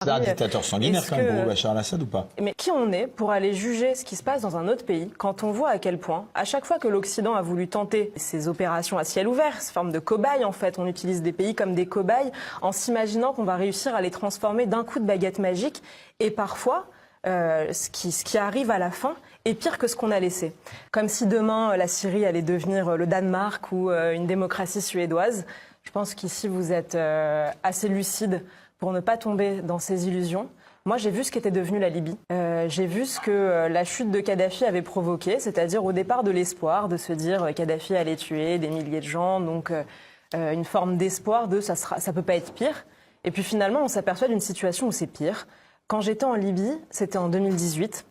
C'est un dictateur sanguinaire quand même pour Bachar al-Assad ou pas? Mais qui on est pour aller juger ce qui se passe dans un autre pays quand on voit à quel point, à chaque fois que l'Occident a voulu tenter ces opérations à ciel ouvert, ces formes de cobayes en fait, on utilise des pays comme des cobayes en s'imaginant qu'on va réussir à les transformer d'un coup de baguette magique et parfois ce qui arrive à la fin est pire que ce qu'on a laissé. Comme si demain la Syrie allait devenir le Danemark ou une démocratie suédoise. Je pense qu'ici vous êtes assez lucide pour ne pas tomber dans ces illusions. Moi, j'ai vu ce qu'était devenu la Libye. J'ai vu ce que la chute de Kadhafi avait provoqué, c'est-à-dire au départ de l'espoir, de se dire Kadhafi allait tuer des milliers de gens, donc une forme d'espoir de ça peut pas être pire. Et puis finalement, on s'aperçoit d'une situation où c'est pire. Quand j'étais en Libye, c'était en 2018,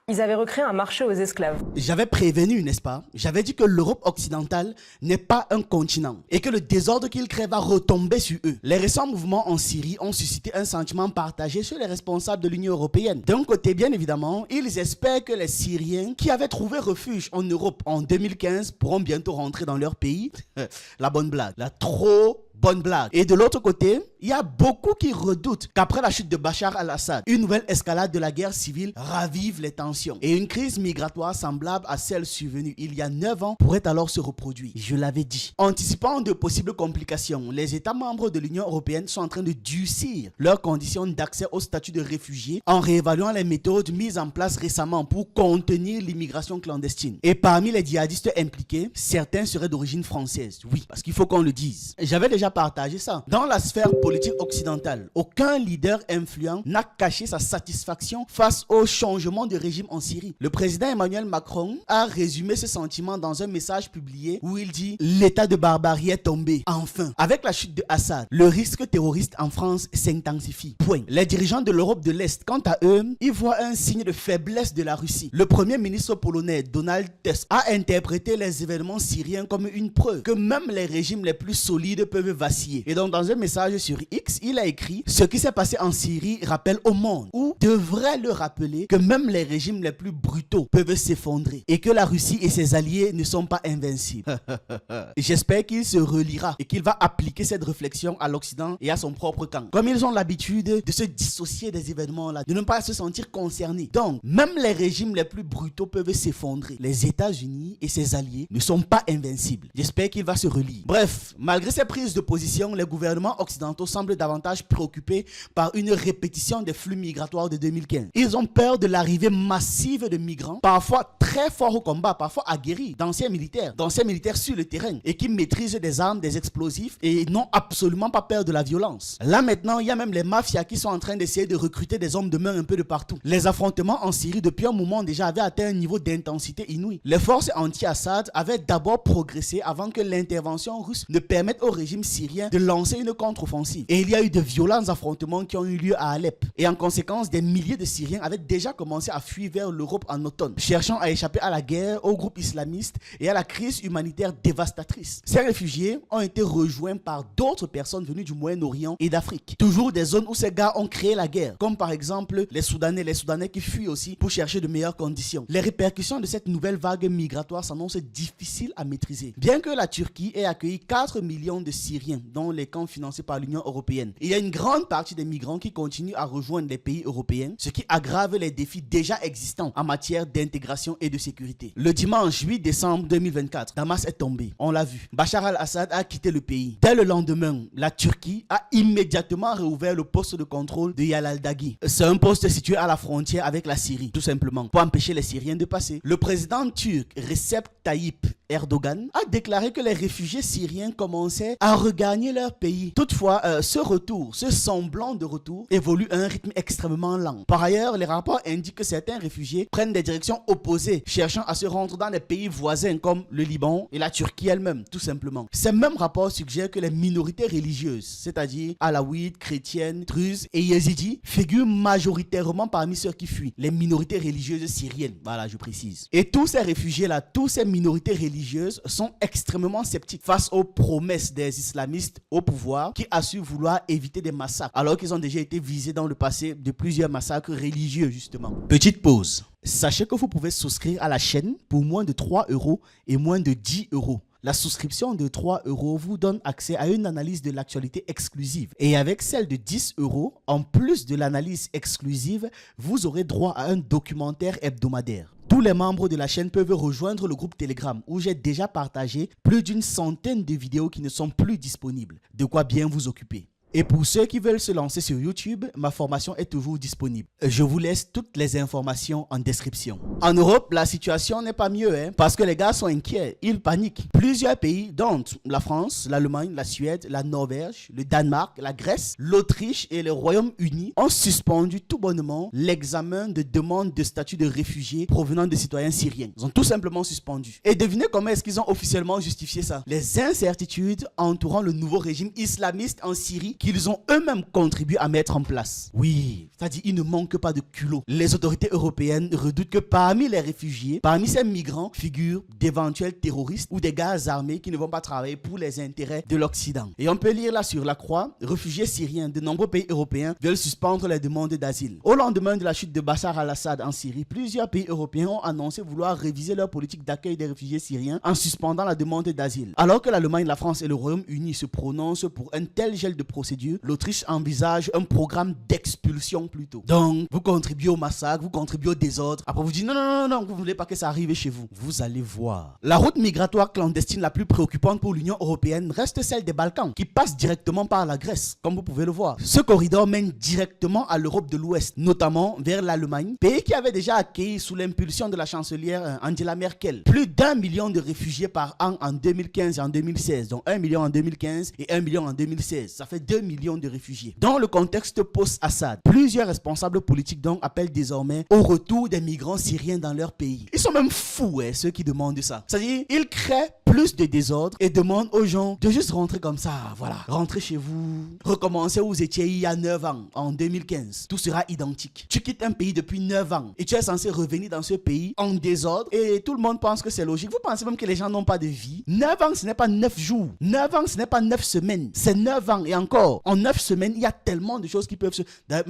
ils avaient recréé un marché aux esclaves. J'avais prévenu, n'est-ce pas? J'avais dit que l'Europe occidentale n'est pas un continent et que le désordre qu'ils créent va retomber sur eux. Les récents mouvements en Syrie ont suscité un sentiment partagé sur les responsables de l'Union européenne. D'un côté, bien évidemment, ils espèrent que les Syriens qui avaient trouvé refuge en Europe en 2015 pourront bientôt rentrer dans leur pays. La bonne blague, la trop bonne blague. Et de l'autre côté, il y a beaucoup qui redoutent qu'après la chute de Bachar al-Assad, une nouvelle escalade de la guerre civile ravive les tensions. Et une crise migratoire semblable à celle survenue il y a 9 ans pourrait alors se reproduire. Je l'avais dit. Anticipant de possibles complications, les États membres de l'Union européenne sont en train de durcir leurs conditions d'accès au statut de réfugié en réévaluant les méthodes mises en place récemment pour contenir l'immigration clandestine. Et parmi les djihadistes impliqués, certains seraient d'origine française. Oui, parce qu'il faut qu'on le dise. J'avais déjà partagé ça. Dans la sphère politique occidentale, aucun leader influent n'a caché sa satisfaction face au changement de régime en Syrie. Le président Emmanuel Macron a résumé ce sentiment dans un message publié où il dit « L'état de barbarie est tombé, enfin ». Avec la chute de Assad, le risque terroriste en France s'intensifie. Point. Les dirigeants de l'Europe de l'Est, quant à eux, ils voient un signe de faiblesse de la Russie. Le premier ministre polonais Donald Tusk a interprété les événements syriens comme une preuve que même les régimes les plus solides peuvent vaciller. Et donc dans un message sur X, il a écrit « Ce qui s'est passé en Syrie rappelle au monde ou devrait le rappeler que même les régimes les plus brutaux peuvent s'effondrer et que la Russie et ses alliés ne sont pas invincibles. » J'espère qu'il se relira et qu'il va appliquer cette réflexion à l'Occident et à son propre camp. Comme ils ont l'habitude de se dissocier des événements là, de ne pas se sentir concernés. Donc, même les régimes les plus brutaux peuvent s'effondrer. Les États-Unis et ses alliés ne sont pas invincibles. J'espère qu'il va se relire. Bref, malgré ces prises de position, les gouvernements occidentaux semblent davantage préoccupés par une répétition des flux migratoires de 2015. Ils ont peur de l'arrivée massive de migrants, parfois très forts au combat, parfois aguerris, d'anciens militaires sur le terrain et qui maîtrisent des armes, des explosifs et n'ont absolument pas peur de la violence. Là maintenant, il y a même les mafias qui sont en train d'essayer de recruter des hommes de main un peu de partout. Les affrontements en Syrie depuis un moment déjà avaient atteint un niveau d'intensité inouï. Les forces anti-Assad avaient d'abord progressé avant que l'intervention russe ne permette au régime syrien de lancer une contre-offensive. Et il y a eu de violents affrontements qui ont eu lieu à Alep. Et en conséquence, des milliers de Syriens avaient déjà commencé à fuir vers l'Europe en automne, cherchant à échapper à la guerre, aux groupes islamistes et à la crise humanitaire dévastatrice. Ces réfugiés ont été rejoints par d'autres personnes venues du Moyen-Orient et d'Afrique. Toujours des zones où ces gars ont créé la guerre, comme par exemple les Soudanais qui fuient aussi pour chercher de meilleures conditions. Les répercussions de cette nouvelle vague migratoire s'annoncent difficiles à maîtriser. Bien que la Turquie ait accueilli 4 millions de Syriens dans les camps financés par l'Union européenne, il y a une grande partie des migrants qui continuent à rejoindre les pays européens, ce qui aggrave les défis déjà existants en matière d'intégration et de sécurité. Le dimanche 8 décembre 2024, Damas est tombé. On l'a vu. Bachar al-Assad a quitté le pays. Dès le lendemain, la Turquie a immédiatement réouvert le poste de contrôle de Yaladagi. C'est un poste situé à la frontière avec la Syrie, tout simplement, pour empêcher les Syriens de passer. Le président turc Recep Tayyip Erdogan a déclaré que les réfugiés syriens commençaient à regagner leur pays. Toutefois, ce semblant de retour évolue à un rythme extrêmement lent. Par ailleurs, les rapports indiquent que certains réfugiés prennent des directions opposées, cherchant à se rendre dans les pays voisins comme le Liban et la Turquie elle-même, tout simplement. Ces mêmes rapports suggèrent que les minorités religieuses, c'est-à-dire alaouites, chrétiennes, druzes et yézidis, figurent majoritairement parmi ceux qui fuient. Les minorités religieuses syriennes, voilà, je précise. Et tous ces réfugiés-là, tous ces minorités religieuses sont extrêmement sceptiques face aux promesses des islamistes au pouvoir qui assurent vouloir éviter des massacres, alors qu'ils ont déjà été visés dans le passé de plusieurs massacres religieux, justement. Petite pause. Sachez que vous pouvez souscrire à la chaîne pour moins de 3 € et moins de 10 €. La souscription de 3 € vous donne accès à une analyse de l'actualité exclusive. Et avec celle de 10 €, en plus de l'analyse exclusive, vous aurez droit à un documentaire hebdomadaire. Tous les membres de la chaîne peuvent rejoindre le groupe Telegram où j'ai déjà partagé plus d'une centaine de vidéos qui ne sont plus disponibles. De quoi bien vous occuper. Et pour ceux qui veulent se lancer sur YouTube, ma formation est toujours disponible. Je vous laisse toutes les informations en description. En Europe, la situation n'est pas mieux, parce que les gars sont inquiets, ils paniquent. Plusieurs pays, dont la France, l'Allemagne, la Suède, la Norvège, le Danemark, la Grèce, l'Autriche et le Royaume-Uni, ont suspendu tout bonnement l'examen de demande de statut de réfugié provenant de citoyens syriens. Ils ont tout simplement suspendu. Et devinez comment est-ce qu'ils ont officiellement justifié ça? Les incertitudes entourant le nouveau régime islamiste en Syrie qu'ils ont eux-mêmes contribué à mettre en place. Oui, c'est-à-dire il ne manque pas de culot. Les autorités européennes redoutent que parmi les réfugiés, parmi ces migrants, figurent d'éventuels terroristes ou des gars armés qui ne vont pas travailler pour les intérêts de l'Occident. Et on peut lire là sur la croix, réfugiés syriens de nombreux pays européens veulent suspendre les demandes d'asile. Au lendemain de la chute de Bachar al-Assad en Syrie, plusieurs pays européens ont annoncé vouloir réviser leur politique d'accueil des réfugiés syriens en suspendant la demande d'asile. Alors que l'Allemagne, la France et le Royaume-Uni se prononcent pour un tel gel de procédure, l'Autriche envisage un programme d'expulsion plutôt. Donc, vous contribuez au massacre, vous contribuez au désordre. Après, vous dites non, vous ne voulez pas que ça arrive chez vous. Vous allez voir. La route migratoire clandestine la plus préoccupante pour l'Union européenne reste celle des Balkans, qui passe directement par la Grèce, comme vous pouvez le voir. Ce corridor mène directement à l'Europe de l'Ouest, notamment vers l'Allemagne, pays qui avait déjà accueilli sous l'impulsion de la chancelière Angela Merkel plus d'1 million de réfugiés par an en 2015 et en 2016. Donc 1 million en 2015 et 1 million en 2016. Ça fait 2 millions de réfugiés. Dans le contexte post-Assad, plusieurs responsables politiques donc appellent désormais au retour des migrants syriens dans leur pays. Ils sont même fous, ceux qui demandent ça. C'est-à-dire, ils créent plus de désordre et demandent aux gens de juste rentrer comme ça, voilà. Rentrez chez vous, recommencez où vous étiez il y a 9 ans, en 2015. Tout sera identique. Tu quittes un pays depuis 9 ans et tu es censé revenir dans ce pays en désordre et tout le monde pense que c'est logique. Vous pensez même que les gens n'ont pas de vie? 9 ans, ce n'est pas 9 jours. 9 ans, ce n'est pas 9 semaines. C'est 9 ans et encore. En 9 semaines, il y a tellement de choses qui peuvent se...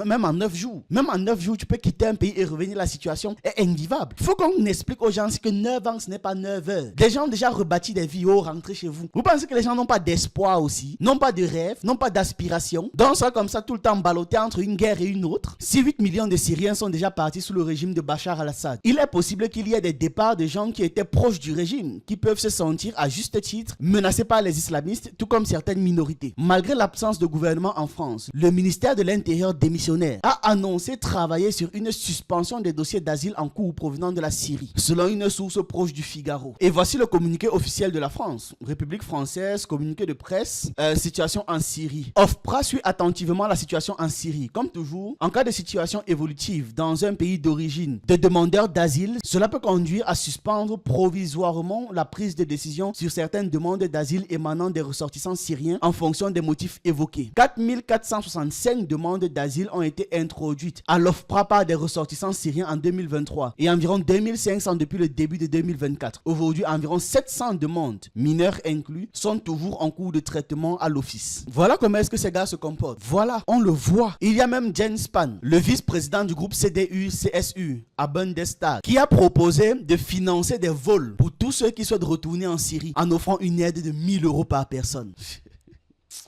Même en 9 jours. Même en 9 jours, tu peux quitter un pays et revenir. La situation est invivable. Il faut qu'on explique aux gens que 9 ans, ce n'est pas 9 heures. Des gens ont déjà rebâti des vies. Oh, rentrez chez vous. Vous pensez que les gens n'ont pas d'espoir aussi? N'ont pas de rêve? N'ont pas d'aspiration? Donc, ça comme ça, tout le temps ballotté entre une guerre et une autre. Si 8 millions de Syriens sont déjà partis sous le régime de Bachar al-Assad, il est possible qu'il y ait des départs de gens qui étaient proches du régime, qui peuvent se sentir à juste titre menacés par les islamistes, tout comme certaines minorités. Malgré l'absence de gouvernement en France, le ministère de l'Intérieur démissionnaire a annoncé travailler sur une suspension des dossiers d'asile en cours provenant de la Syrie, selon une source proche du Figaro. Et voici le communiqué officiel de la France. République française, communiqué de presse, situation en Syrie. OFPRA suit attentivement la situation en Syrie. Comme toujours, en cas de situation évolutive dans un pays d'origine de demandeurs d'asile, cela peut conduire à suspendre provisoirement la prise de décision sur certaines demandes d'asile émanant des ressortissants syriens en fonction des motifs évoqués. 4465 demandes d'asile ont été introduites à l'OFPRA par des ressortissants syriens en 2023 et environ 2500 depuis le début de 2024. Aujourd'hui, environ 700 demandes, mineurs inclus, sont toujours en cours de traitement à l'office. Voilà comment est-ce que ces gars se comportent. Voilà, on le voit. Il y a même Jens Spahn, le vice-président du groupe CDU-CSU à Bundestag, qui a proposé de financer des vols pour tous ceux qui souhaitent retourner en Syrie en offrant une aide de 1 000 € par personne.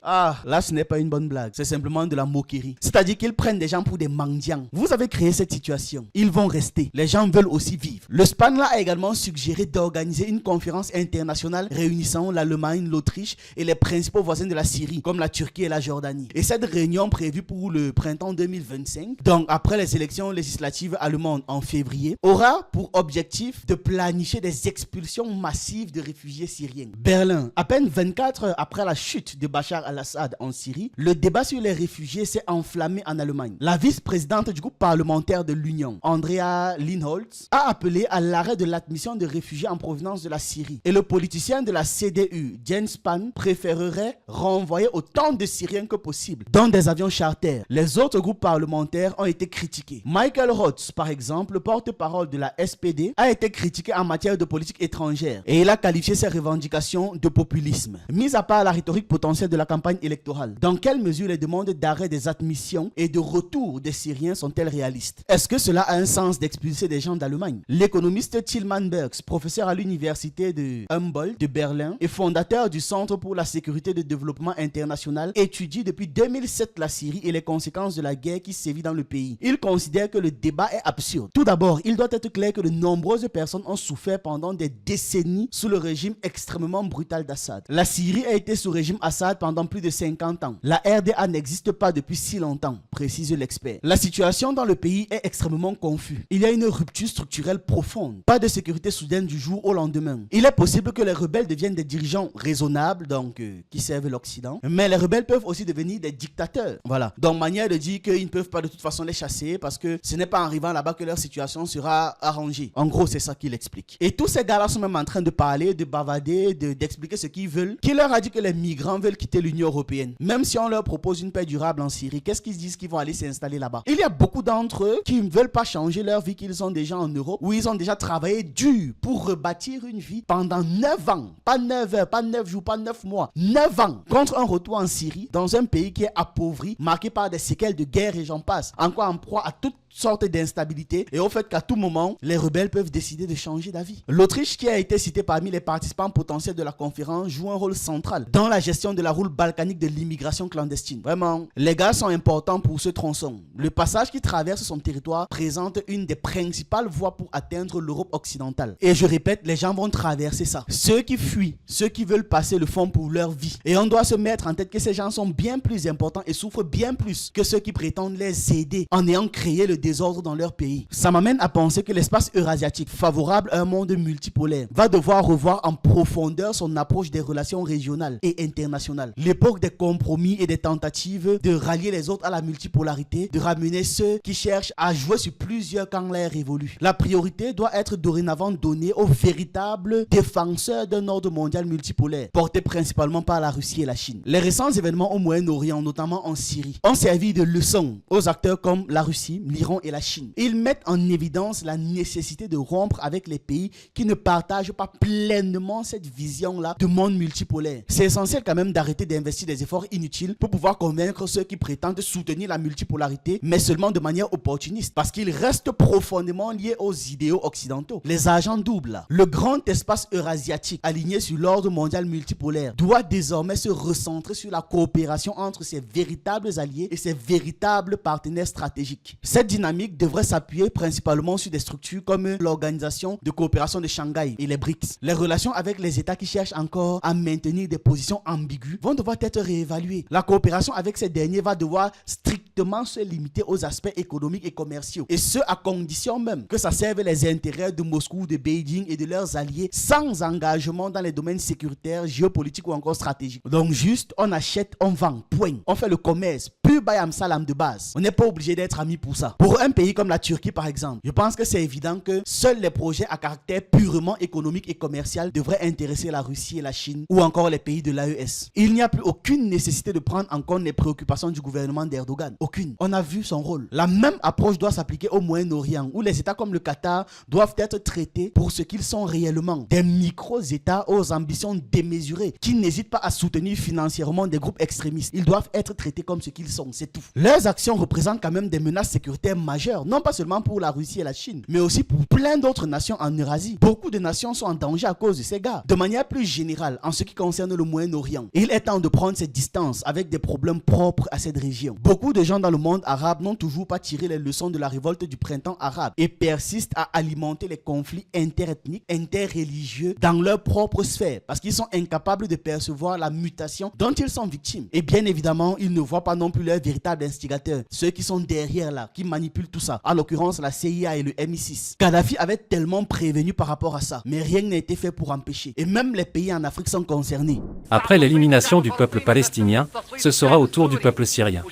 Ah, là ce n'est pas une bonne blague, c'est simplement de la moquerie. C'est-à-dire qu'ils prennent des gens pour des mendiants. Vous avez créé cette situation, ils vont rester. Les gens veulent aussi vivre. Le SPAN là a également suggéré d'organiser une conférence internationale réunissant l'Allemagne, l'Autriche et les principaux voisins de la Syrie, comme la Turquie et la Jordanie. Et cette réunion prévue pour le printemps 2025, donc après les élections législatives allemandes en février, aura pour objectif de planifier des expulsions massives de réfugiés syriens. Berlin, à peine 24 heures après la chute de Bachar al-Assad en Syrie, le débat sur les réfugiés s'est enflammé en Allemagne. La vice-présidente du groupe parlementaire de l'Union, Andrea Linholz, a appelé à l'arrêt de l'admission de réfugiés en provenance de la Syrie. Et le politicien de la CDU, Jens Spahn, préférerait renvoyer autant de Syriens que possible dans des avions charters. Les autres groupes parlementaires ont été critiqués. Michael Roth, par exemple, le porte-parole de la SPD, a été critiqué en matière de politique étrangère et il a qualifié ses revendications de populisme. Mis à part la rhétorique potentielle de la campagne électorale. Dans quelle mesure les demandes d'arrêt des admissions et de retour des Syriens sont-elles réalistes? Est-ce que cela a un sens d'expulser des gens d'Allemagne? L'économiste Tilman Bergs, professeur à l'université de Humboldt de Berlin et fondateur du Centre pour la sécurité et le développement international, étudie depuis 2007 la Syrie et les conséquences de la guerre qui sévit dans le pays. Il considère que le débat est absurde. Tout d'abord, il doit être clair que de nombreuses personnes ont souffert pendant des décennies sous le régime extrêmement brutal d'Assad. La Syrie a été sous régime Assad pendant plus de 50 ans. La RDA n'existe pas depuis si longtemps, précise l'expert. La situation dans le pays est extrêmement confuse. Il y a une rupture structurelle profonde. Pas de sécurité soudaine du jour au lendemain. Il est possible que les rebelles deviennent des dirigeants raisonnables, donc qui servent l'Occident. Mais les rebelles peuvent aussi devenir des dictateurs. Voilà. Donc manière de dire qu'ils ne peuvent pas de toute façon les chasser parce que ce n'est pas en arrivant là-bas que leur situation sera arrangée. En gros, c'est ça qu'il explique. Et tous ces gars-là sont même en train de parler, de bavader, d'expliquer ce qu'ils veulent. Qui leur a dit que les migrants veulent quitter l'Union européenne? Même si on leur propose une paix durable en Syrie, qu'est-ce qu'ils disent qu'ils vont aller s'installer là-bas? Il y a beaucoup d'entre eux qui ne veulent pas changer leur vie qu'ils ont déjà en Europe, où ils ont déjà travaillé dur pour rebâtir une vie pendant 9 ans. Pas 9 heures, pas 9 jours, pas 9 mois. 9 ans contre un retour en Syrie, dans un pays qui est appauvri, marqué par des séquelles de guerre et j'en passe, encore en proie à toute sorte d'instabilité et au fait qu'à tout moment, les rebelles peuvent décider de changer d'avis. L'Autriche, qui a été citée parmi les participants potentiels de la conférence, joue un rôle central dans la gestion de la route balkanique de l'immigration clandestine. Vraiment, les gars sont importants pour ce tronçon. Le passage qui traverse son territoire présente une des principales voies pour atteindre l'Europe occidentale. Et je répète, les gens vont traverser ça. Ceux qui fuient, ceux qui veulent passer le fond pour leur vie. Et on doit se mettre en tête que ces gens sont bien plus importants et souffrent bien plus que ceux qui prétendent les aider en ayant créé le désordre dans leur pays. Ça m'amène à penser que l'espace eurasiatique, favorable à un monde multipolaire, va devoir revoir en profondeur son approche des relations régionales et internationales. L'époque des compromis et des tentatives de rallier les autres à la multipolarité, de ramener ceux qui cherchent à jouer sur plusieurs camps l'air révolu. La priorité doit être dorénavant donnée aux véritables défenseurs d'un ordre mondial multipolaire, porté principalement par la Russie et la Chine. Les récents événements au Moyen-Orient, notamment en Syrie, ont servi de leçon aux acteurs comme la Russie, l'Iran et la Chine. Ils mettent en évidence la nécessité de rompre avec les pays qui ne partagent pas pleinement cette vision-là de monde multipolaire. C'est essentiel quand même d'arrêter d'investir des efforts inutiles pour pouvoir convaincre ceux qui prétendent soutenir la multipolarité, mais seulement de manière opportuniste, parce qu'ils restent profondément liés aux idéaux occidentaux. Les agents doubles, là. Le grand espace eurasiatique aligné sur l'ordre mondial multipolaire doit désormais se recentrer sur la coopération entre ses véritables alliés et ses véritables partenaires stratégiques. Cette dynamique devrait s'appuyer principalement sur des structures comme l'Organisation de coopération de Shanghai et les BRICS. Les relations avec les États qui cherchent encore à maintenir des positions ambiguës vont devoir être réévaluées. La coopération avec ces derniers va devoir strictement se limiter aux aspects économiques et commerciaux, et ce à condition même que ça serve les intérêts de Moscou, de Beijing et de leurs alliés, sans engagement dans les domaines sécuritaires, géopolitiques ou encore stratégiques. Donc juste, on achète, on vend, point. On fait le commerce, pur bayam salam de base. On n'est pas obligé d'être amis pour ça. Pour un pays comme la Turquie par exemple, je pense que c'est évident que seuls les projets à caractère purement économique et commercial devraient intéresser la Russie et la Chine ou encore les pays de l'AES. Il n'y a plus aucune nécessité de prendre en compte les préoccupations du gouvernement d'Erdogan. Aucune. On a vu son rôle. La même approche doit s'appliquer au Moyen-Orient, où les États comme le Qatar doivent être traités pour ce qu'ils sont réellement. Des micro-États aux ambitions démesurées qui n'hésitent pas à soutenir financièrement des groupes extrémistes. Ils doivent être traités comme ce qu'ils sont, c'est tout. Leurs actions représentent quand même des menaces sécuritaires majeures, non pas seulement pour la Russie et la Chine, mais aussi pour plein d'autres nations en Eurasie. Beaucoup de nations sont en danger à cause de ces gars. De manière plus générale, en ce qui concerne le Moyen-Orient, il est temps de prendre ses distances avec des problèmes propres à cette région. Beaucoup de gens dans le monde arabe n'ont toujours pas tiré les leçons de la révolte du printemps arabe et persistent à alimenter les conflits interethniques, interreligieux dans leur propre sphère parce qu'ils sont incapables de percevoir la mutation dont ils sont victimes. Et bien évidemment, ils ne voient pas non plus leurs véritables instigateurs, ceux qui sont derrière là, qui manipulent tout ça, en l'occurrence la CIA et le MI6. Kadhafi avait tellement prévenu par rapport à ça, mais rien n'a été fait pour empêcher. Et même les pays en Afrique sont concernés. Après l'élimination du peuple palestinien, ce sera au tour du peuple syrien,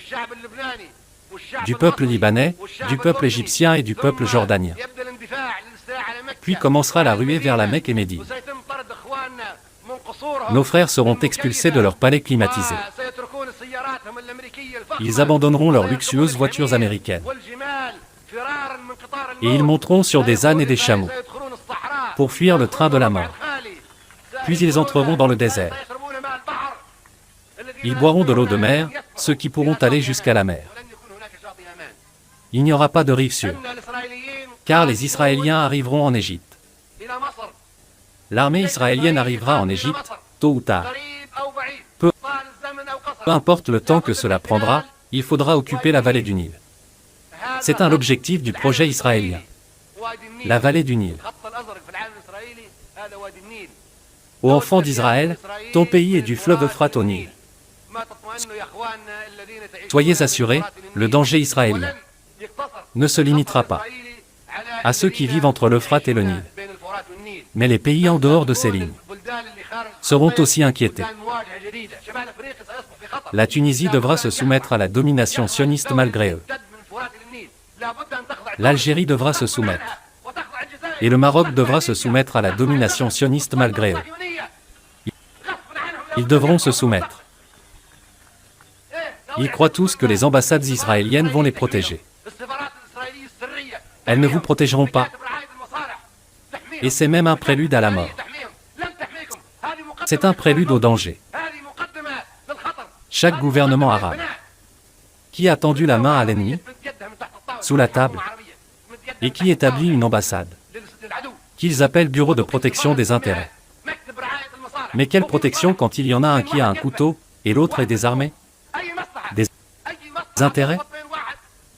du peuple libanais, du peuple égyptien et du peuple jordanien. Puis commencera la ruée vers la Mecque et Médine. Nos frères seront expulsés de leurs palais climatisés. Ils abandonneront leurs luxueuses voitures américaines. Et ils monteront sur des ânes et des chameaux pour fuir le train de la mort. Puis ils entreront dans le désert. Ils boiront de l'eau de mer, ceux qui pourront aller jusqu'à la mer. Il n'y aura pas de rive sûre, car les Israéliens arriveront en Égypte. L'armée israélienne arrivera en Égypte, tôt ou tard. Peu importe le temps que cela prendra, il faudra occuper la vallée du Nil. C'est l'objectif du projet israélien. La vallée du Nil. Ô enfants d'Israël, ton pays est du fleuve Euphrate au Nil. Soyez assurés, le danger israélien ne se limitera pas à ceux qui vivent entre l'Euphrate et le Nil. Mais les pays en dehors de ces lignes seront aussi inquiétés. La Tunisie devra se soumettre à la domination sioniste malgré eux. L'Algérie devra se soumettre. Et le Maroc devra se soumettre à la domination sioniste malgré eux. Ils devront se soumettre. Ils croient tous que les ambassades israéliennes vont les protéger. Elles ne vous protégeront pas. Et c'est même un prélude à la mort. C'est un prélude au danger. Chaque gouvernement arabe qui a tendu la main à l'ennemi, sous la table, et qui établit une ambassade, qu'ils appellent Bureau de protection des intérêts. Mais quelle protection quand il y en a un qui a un couteau, et l'autre est désarmé? Des intérêts?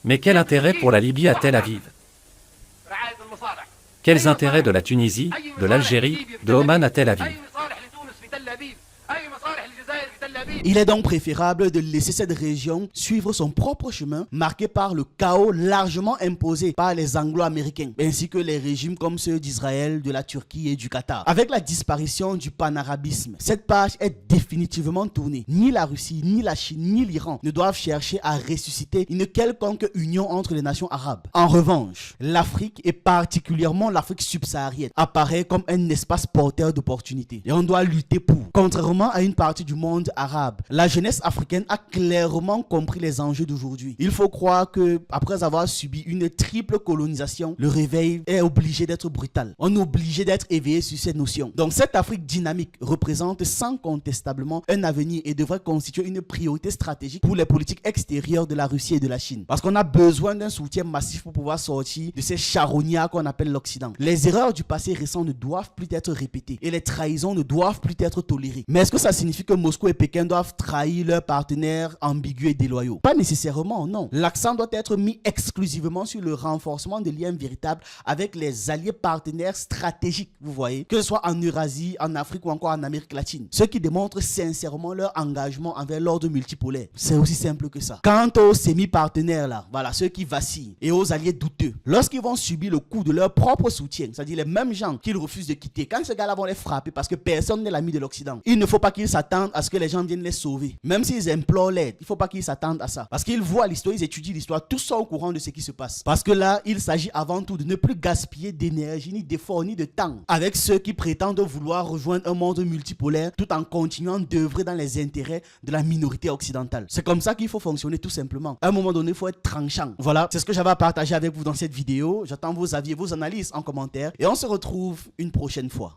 Mais quel intérêt pour la Libye à Tel Aviv? Quels intérêts de la Tunisie, de l'Algérie, de Oman à Tel Aviv? Il est donc préférable de laisser cette région suivre son propre chemin, marqué par le chaos largement imposé par les Anglo-Américains, ainsi que les régimes comme ceux d'Israël, de la Turquie et du Qatar. Avec la disparition du panarabisme, cette page est définitivement tournée. Ni la Russie, ni la Chine, ni l'Iran ne doivent chercher à ressusciter une quelconque union entre les nations arabes. En revanche, l'Afrique, et particulièrement l'Afrique subsaharienne, apparaît comme un espace porteur d'opportunités. Et on doit lutter pour. Contrairement à une partie du monde arabe, la jeunesse africaine a clairement compris les enjeux d'aujourd'hui. Il faut croire que, après avoir subi une triple colonisation, le réveil est obligé d'être brutal. On est obligé d'être éveillé sur ces notions. Donc cette Afrique dynamique représente sans contestablement un avenir et devrait constituer une priorité stratégique pour les politiques extérieures de la Russie et de la Chine. Parce qu'on a besoin d'un soutien massif pour pouvoir sortir de ces charognards qu'on appelle l'Occident. Les erreurs du passé récent ne doivent plus être répétées et les trahisons ne doivent plus être tolérées. Mais est-ce que ça signifie que Moscou et Pékin doivent trahir leurs partenaires ambigus et déloyaux? Pas nécessairement, non. L'accent doit être mis exclusivement sur le renforcement des liens véritables avec les alliés partenaires stratégiques, vous voyez, que ce soit en Eurasie, en Afrique ou encore en Amérique latine. Ceux qui démontrent sincèrement leur engagement envers l'ordre multipolaire. C'est aussi simple que ça. Quant aux semi-partenaires là, voilà, ceux qui vacillent, et aux alliés douteux, lorsqu'ils vont subir le coup de leur propre soutien, c'est-à-dire les mêmes gens qu'ils refusent de quitter, quand ces gars-là vont les frapper parce que personne n'est l'ami de l'Occident, il ne faut pas qu'ils s'attendent à ce que les gens viennent les sauver. Même s'ils implorent l'aide, il ne faut pas qu'ils s'attendent à ça. Parce qu'ils voient l'histoire, ils étudient l'histoire, tous sont au courant de ce qui se passe. Parce que là, il s'agit avant tout de ne plus gaspiller d'énergie, ni d'efforts, ni de temps avec ceux qui prétendent vouloir rejoindre un monde multipolaire tout en continuant d'œuvrer dans les intérêts de la minorité occidentale. C'est comme ça qu'il faut fonctionner tout simplement. À un moment donné, il faut être tranchant. Voilà, c'est ce que j'avais à partager avec vous dans cette vidéo. J'attends vos avis et vos analyses en commentaire et on se retrouve une prochaine fois.